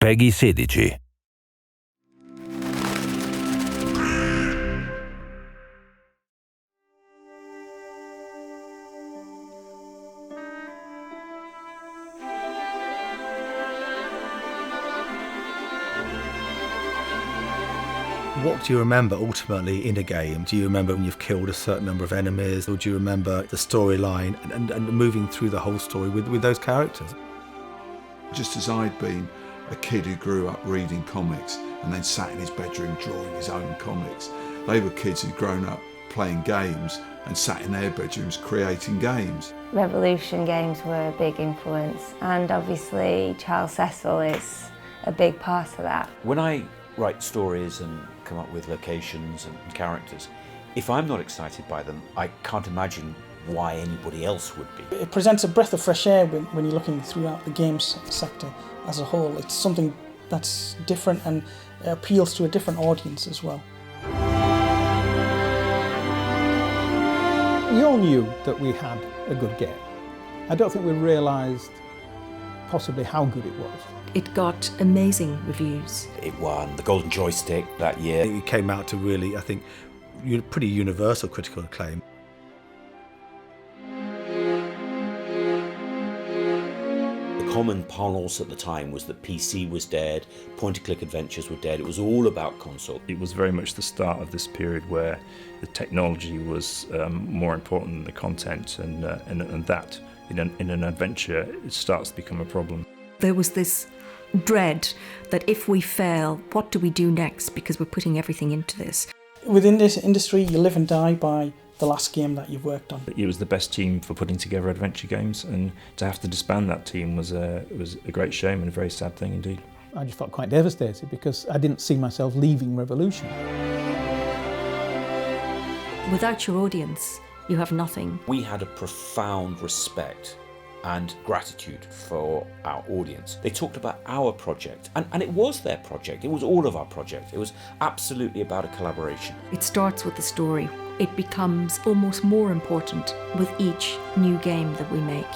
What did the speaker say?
Peggy 16. What do you remember ultimately in a game? Do you remember when you've killed a certain number of enemies, or do you remember the storyline and moving through the whole story with those characters? Just as I'd been a kid who grew up reading comics and then sat in his bedroom drawing his own comics, they were kids who'd grown up playing games and sat in their bedrooms creating games. Revolution games were a big influence, and obviously Charles Cecil is a big part of that. When I write stories and come up with locations and characters, if I'm not excited by them, I can't imagine why anybody else would be. It presents a breath of fresh air when you're looking throughout the games sector as a whole. It's something that's different and appeals to a different audience as well. We all knew that we had a good game. I don't think we realised possibly how good it was. It got amazing reviews. It won the Golden Joystick that year. It came out to really, I think, pretty universal critical acclaim. The common parlance at the time was that PC was dead, point-and-click adventures were dead, it was all about console. It was very much the start of this period where the technology was more important than the content, and that, in an adventure, it starts to become a problem. There was this dread that if we fail, what do we do next, because we're putting everything into this. Within this industry, you live and die by the last game that you've worked on. It was the best team for putting together adventure games, and to have to disband that team was a great shame and a very sad thing indeed. I just felt quite devastated because I didn't see myself leaving Revolution. Without your audience, you have nothing. We had a profound respect and gratitude for our audience. They talked about our project, and it was their project. It was all of our project. It was absolutely about a collaboration. It starts with the story. It becomes almost more important with each new game that we make.